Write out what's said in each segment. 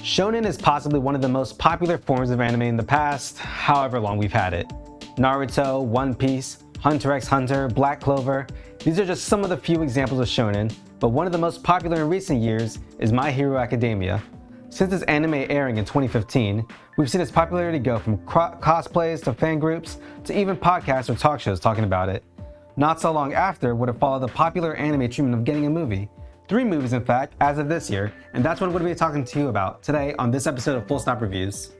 Shonen is possibly one of the most popular forms of anime in the past, however long we've had it. Naruto, One Piece, Hunter x Hunter, Black Clover, these are just some of the few examples of shonen, but one of the most popular in recent years is My Hero Academia. Since its anime airing in 2015, we've seen its popularity go from cosplays to fan groups to even podcasts or talk shows talking about it. Not so long after would have followed the popular anime treatment of getting a movie. 3 movies in fact, as of this year, and that's what we're going to be talking to you about today on this episode of Full Stop Reviews.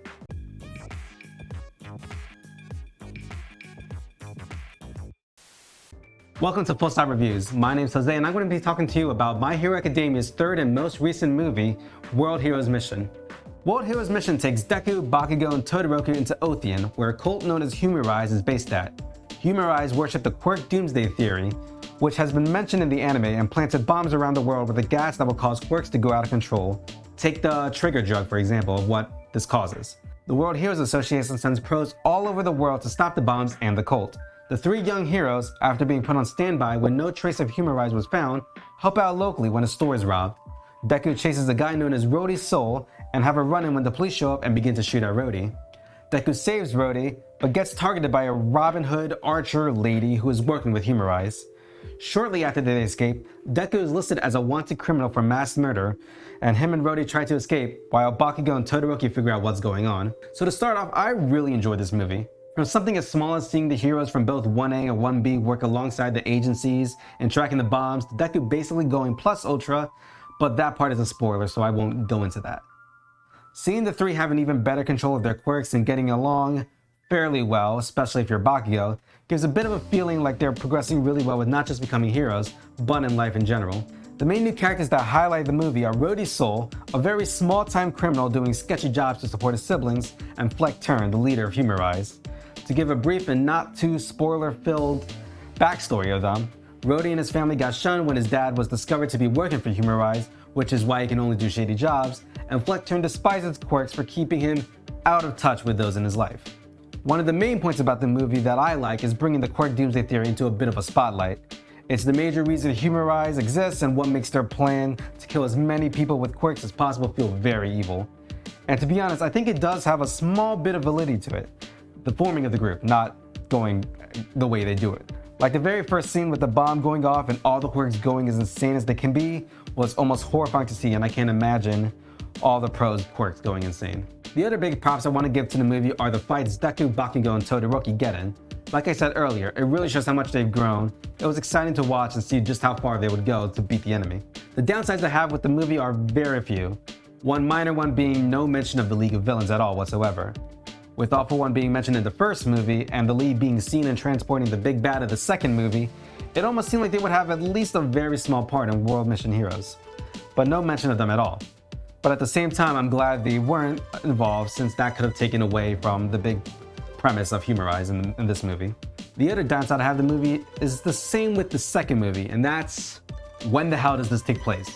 Welcome to Full Stop Reviews. My name's Jose and I'm going to be talking to you about My Hero Academia's third and most recent movie, World Heroes Mission. World Heroes Mission takes Deku, Bakugo, and Todoroki into Otheon, where a cult known as Humorize is based at. Humorize worship the quirk Doomsday Theory, which has been mentioned in the anime and planted bombs around the world with a gas that will cause quirks to go out of control. Take the trigger drug, for example, of what this causes. The World Heroes Association sends pros all over the world to stop the bombs and the cult. The 3 young heroes, after being put on standby when no trace of Humorize was found, help out locally when a store is robbed. Deku chases a guy known as Rhody's soul and have a run-in when the police show up and begin to shoot at Rhody. Deku saves Rhody, but gets targeted by a Robin Hood archer lady who is working with Humorize. Shortly after they escape, Deku is listed as a wanted criminal for mass murder, and him and Rhody try to escape while Bakugo and Todoroki figure out what's going on. So to start off, I really enjoyed this movie. From something as small as seeing the heroes from both 1A and 1B work alongside the agencies and tracking the bombs, to Deku basically going plus ultra, but that part is a spoiler so I won't go into that. Seeing the 3 have an even better control of their quirks and getting along fairly well, especially if you're Bakugo, gives a bit of a feeling like they're progressing really well with not just becoming heroes, but in life in general. The main new characters that highlight the movie are Rhody's soul, a very small-time criminal doing sketchy jobs to support his siblings, and Flect, the leader of Humorize. To give a brief and not too spoiler-filled backstory of them, Rhody and his family got shunned when his dad was discovered to be working for Humorize, which is why he can only do shady jobs, and Flect despises his quirks for keeping him out of touch with those in his life. One of the main points about the movie that I like is bringing the quirk Doomsday Theory into a bit of a spotlight. It's the major reason Humorize exists and what makes their plan to kill as many people with quirks as possible feel very evil. And to be honest, I think it does have a small bit of validity to it. The forming of the group, not going the way they do it. Like the very first scene with the bomb going off and all the quirks going as insane as they can be was almost horrifying to see, and I can't imagine all the pros' quirks going insane. The other big props I want to give to the movie are the fights Deku, Bakugo, and Todoroki get in. Like I said earlier, it really shows how much they've grown. It was exciting to watch and see just how far they would go to beat the enemy. The downsides I have with the movie are very few. One minor one being no mention of the League of Villains at all whatsoever. With Awful One being mentioned in the first movie and the lead being seen and transporting the big bad of the second movie, it almost seemed like they would have at least a very small part in World Mission Heroes. But no mention of them at all. But at the same time, I'm glad they weren't involved since that could have taken away from the big premise of Humorize in this movie. The other downside I have of the movie is the same with the second movie, and that's when the hell does this take place?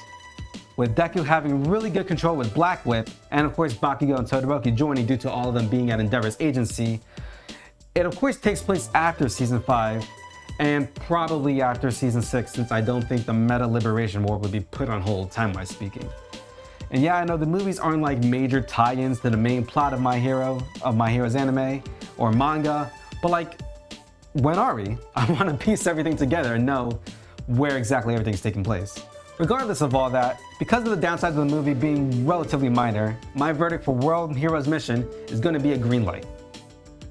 With Deku having really good control with Black Whip, and of course Bakugo and Todoroki joining due to all of them being at Endeavor's agency, it of course takes place after Season 5, and probably after Season 6 since I don't think the Meta Liberation War would be put on hold time-wise speaking. And yeah, I know the movies aren't like major tie-ins to the main plot of My Hero's anime or manga, but like, when are we? I want to piece everything together and know where exactly everything's taking place. Regardless of all that, because of the downsides of the movie being relatively minor, my verdict for World Heroes Mission is going to be a green light.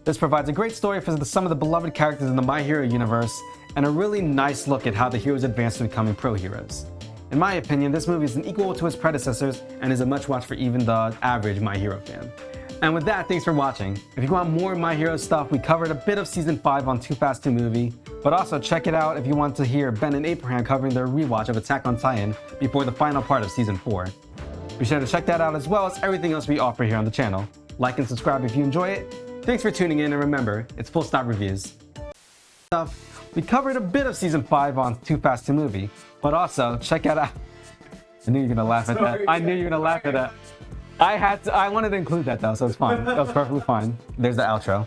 This provides a great story for some of the beloved characters in the My Hero universe, and a really nice look at how the heroes advance to becoming pro-heroes. In my opinion, this movie is an equal to its predecessors and is a must watch for even the average My Hero fan. And with that, thanks for watching. If you want more My Hero stuff, we covered a bit of Season 5 on Too Fast 2 Movie, but also check it out if you want to hear Ben and Abraham covering their rewatch of Attack on Titan before the final part of Season 4. Be sure to check that out as well as everything else we offer here on the channel. Like and subscribe if you enjoy it. Thanks for tuning in, and remember, it's Full Stop Reviews. We covered a bit of Season 5 on Too Fast 2 Movie, but also check it out. I knew you were gonna laugh at that. I knew you were gonna laugh at that. I wanted to include that though, so it's fine. That was perfectly fine. There's the outro.